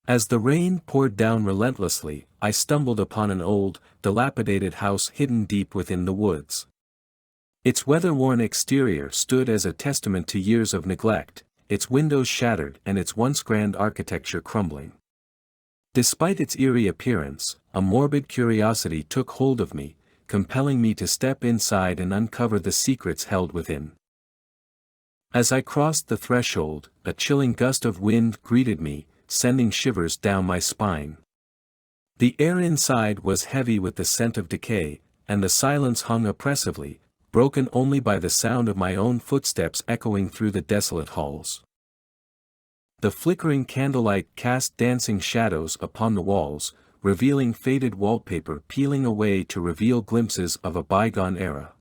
As the rain poured down relentlessly, I stumbled upon an old, dilapidated house hidden deep within the woods. Its weather-worn exterior stood as a testament to years of neglect, its windows shattered and its once grand architecture crumbling. Despite its eerie appearance, a morbid curiosity took hold of me, compelling me to step inside and uncover the secrets held within. As I crossed the threshold, a chilling gust of wind greeted me, sending shivers down my spine. The air inside was heavy with the scent of decay, and the silence hung oppressively, broken only by the sound of my own footsteps echoing through the desolate halls. The flickering candlelight cast dancing shadows upon the walls, revealing faded wallpaper peeling away to reveal glimpses of a bygone era.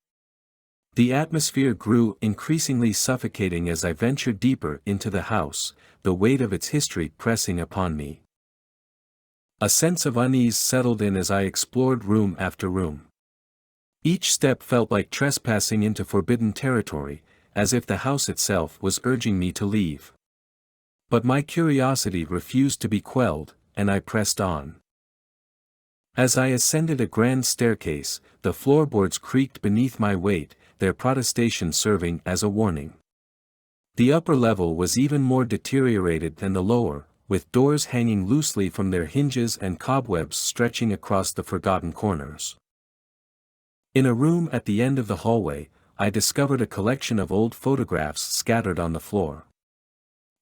The atmosphere grew increasingly suffocating as I ventured deeper into the house, the weight of its history pressing upon me. A sense of unease settled in as I explored room after room. Each step felt like trespassing into forbidden territory, as if the house itself was urging me to leave. But my curiosity refused to be quelled, and I pressed on. As I ascended a grand staircase, the floorboards creaked beneath my weight, their protestation serving as a warning. The upper level was even more deteriorated than the lower, with doors hanging loosely from their hinges and cobwebs stretching across the forgotten corners. In a room at the end of the hallway, I discovered a collection of old photographs scattered on the floor.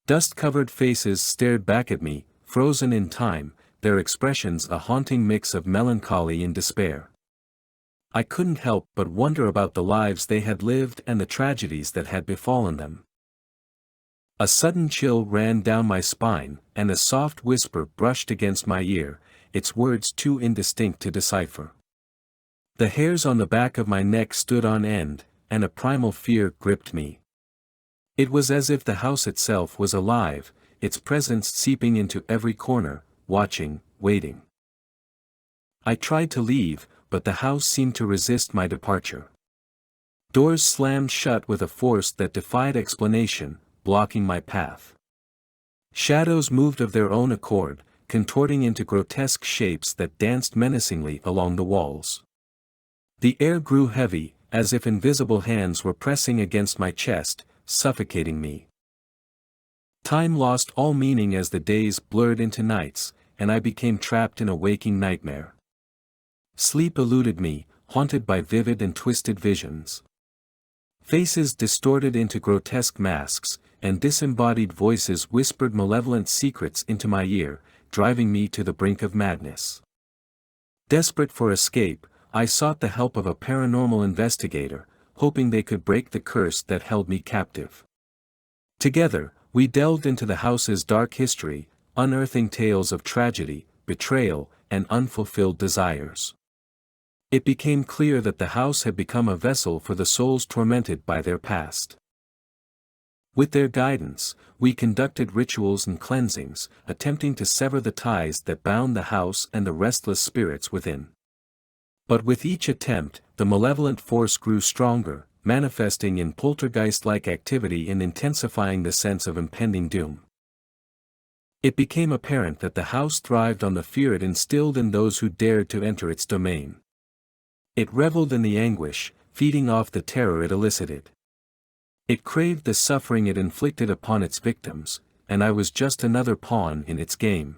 Dust-covered faces stared back at me, frozen in time, their expressions a haunting mix of melancholy and despair. I couldn't help but wonder about the lives they had lived and the tragedies that had befallen them. A sudden chill ran down my spine, and a soft whisper brushed against my ear, its words too indistinct to decipher. The hairs on the back of my neck stood on end, and a primal fear gripped me. It was as if the house itself was alive, its presence seeping into every corner, watching, waiting. I tried to leave, but the house seemed to resist my departure. Doors slammed shut with a force that defied explanation, blocking my path. Shadows moved of their own accord, contorting into grotesque shapes that danced menacingly along the walls. The air grew heavy, as if invisible hands were pressing against my chest, suffocating me. Time lost all meaning as the days blurred into nights, and I became trapped in a waking nightmare. Sleep eluded me, haunted by vivid and twisted visions. Faces distorted into grotesque masks, and disembodied voices whispered malevolent secrets into my ear, driving me to the brink of madness. Desperate for escape, I sought the help of a paranormal investigator, hoping they could break the curse that held me captive. Together, we delved into the house's dark history, unearthing tales of tragedy, betrayal, and unfulfilled desires. It became clear that the house had become a vessel for the souls tormented by their past. With their guidance, we conducted rituals and cleansings, attempting to sever the ties that bound the house and the restless spirits within. But with each attempt, the malevolent force grew stronger, manifesting in poltergeist-like activity and intensifying the sense of impending doom. It became apparent that the house thrived on the fear it instilled in those who dared to enter its domain. It reveled in the anguish, feeding off the terror it elicited. It craved the suffering it inflicted upon its victims, and I was just another pawn in its game.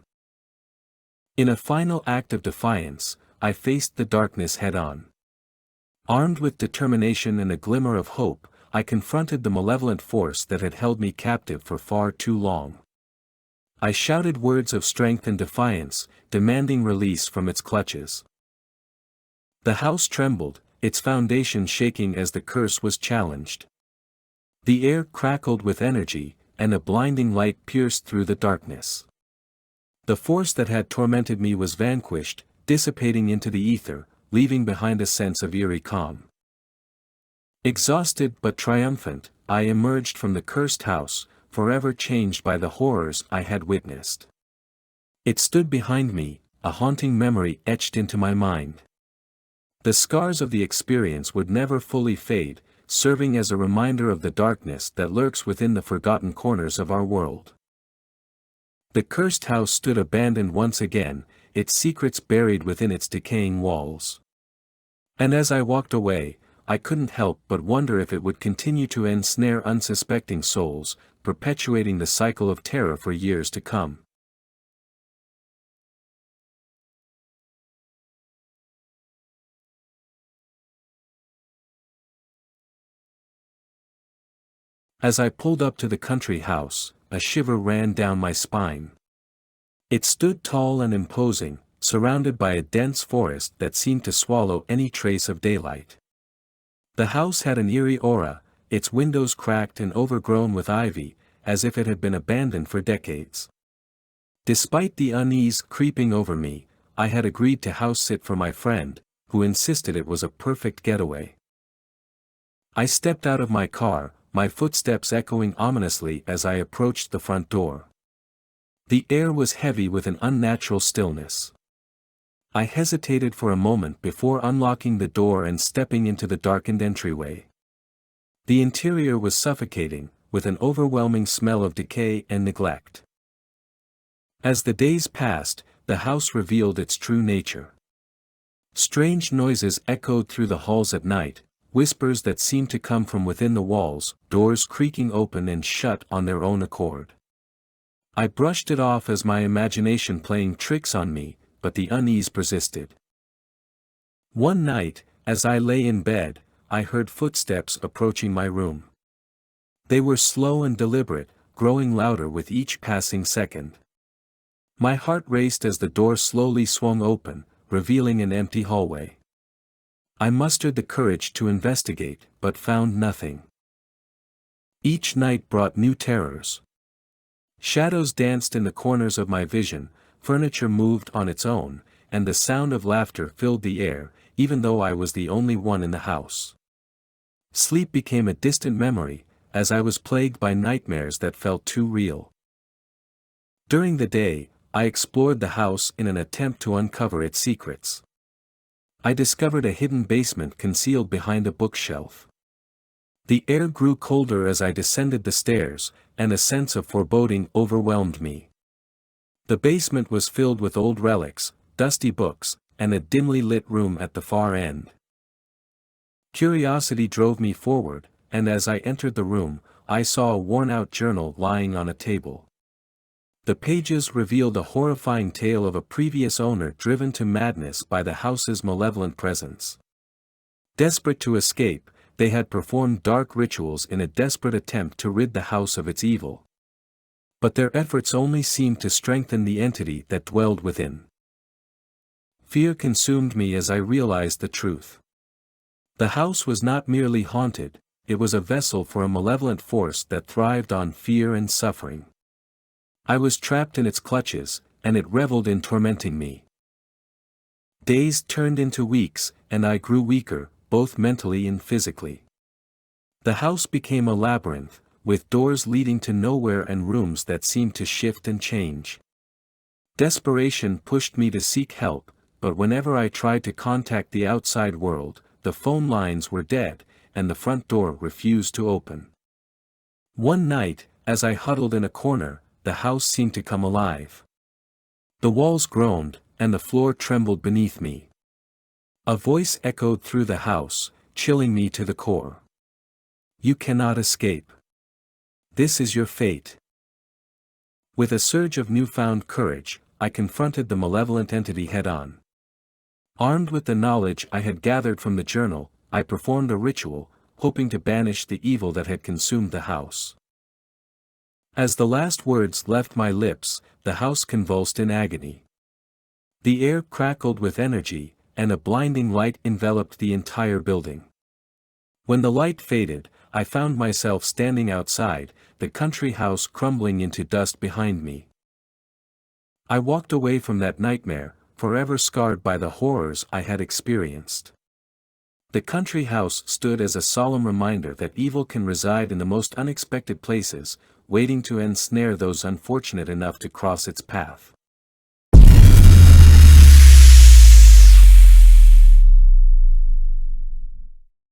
In a final act of defiance, I faced the darkness head-on. Armed with determination and a glimmer of hope, I confronted the malevolent force that had held me captive for far too long. I shouted words of strength and defiance, demanding release from its clutches. The house trembled, its foundation shaking as the curse was challenged. The air crackled with energy, and a blinding light pierced through the darkness. The force that had tormented me was vanquished, dissipating into the ether, leaving behind a sense of eerie calm. Exhausted but triumphant, I emerged from the cursed house, forever changed by the horrors I had witnessed. It stood behind me, a haunting memory etched into my mind. The scars of the experience would never fully fade, serving as a reminder of the darkness that lurks within the forgotten corners of our world. The cursed house stood abandoned once again, its secrets buried within its decaying walls. And as I walked away, I couldn't help but wonder if it would continue to ensnare unsuspecting souls, perpetuating the cycle of terror for years to come. As I pulled up to the country house, a shiver ran down my spine. It stood tall and imposing, surrounded by a dense forest that seemed to swallow any trace of daylight. The house had an eerie aura, its windows cracked and overgrown with ivy, as if it had been abandoned for decades. Despite the unease creeping over me, I had agreed to house-sit for my friend, who insisted it was a perfect getaway. I stepped out of my car, my footsteps echoing ominously as I approached the front door. The air was heavy with an unnatural stillness. I hesitated for a moment before unlocking the door and stepping into the darkened entryway. The interior was suffocating, with an overwhelming smell of decay and neglect. As the days passed, the house revealed its true nature. Strange noises echoed through the halls at night, whispers that seemed to come from within the walls, doors creaking open and shut on their own accord. I brushed it off as my imagination playing tricks on me, but the unease persisted. One night, as I lay in bed, I heard footsteps approaching my room. They were slow and deliberate, growing louder with each passing second. My heart raced as the door slowly swung open, revealing an empty hallway. I mustered the courage to investigate, but found nothing. Each night brought new terrors. Shadows danced in the corners of my vision, furniture moved on its own, and the sound of laughter filled the air, even though I was the only one in the house. Sleep became a distant memory, as I was plagued by nightmares that felt too real. During the day, I explored the house in an attempt to uncover its secrets. I discovered a hidden basement concealed behind a bookshelf. The air grew colder as I descended the stairs, and a sense of foreboding overwhelmed me. The basement was filled with old relics, dusty books, and a dimly lit room at the far end. Curiosity drove me forward, and as I entered the room, I saw a worn-out journal lying on a table. The pages revealed a horrifying tale of a previous owner driven to madness by the house's malevolent presence. Desperate to escape, they had performed dark rituals in a desperate attempt to rid the house of its evil. But their efforts only seemed to strengthen the entity that dwelled within. Fear consumed me as I realized the truth. The house was not merely haunted, it was a vessel for a malevolent force that thrived on fear and suffering. I was trapped in its clutches, and it reveled in tormenting me. Days turned into weeks, and I grew weaker, both mentally and physically. The house became a labyrinth, with doors leading to nowhere and rooms that seemed to shift and change. Desperation pushed me to seek help, but whenever I tried to contact the outside world, the phone lines were dead, and the front door refused to open. One night, as I huddled in a corner, the house seemed to come alive. The walls groaned, and the floor trembled beneath me. A voice echoed through the house, chilling me to the core. You cannot escape. This is your fate. With a surge of newfound courage, I confronted the malevolent entity head-on. Armed with the knowledge I had gathered from the journal, I performed a ritual, hoping to banish the evil that had consumed the house. As the last words left my lips, the house convulsed in agony. The air crackled with energy, and a blinding light enveloped the entire building. When the light faded, I found myself standing outside, the country house crumbling into dust behind me. I walked away from that nightmare, forever scarred by the horrors I had experienced. The country house stood as a solemn reminder that evil can reside in the most unexpected places, waiting to ensnare those unfortunate enough to cross its path.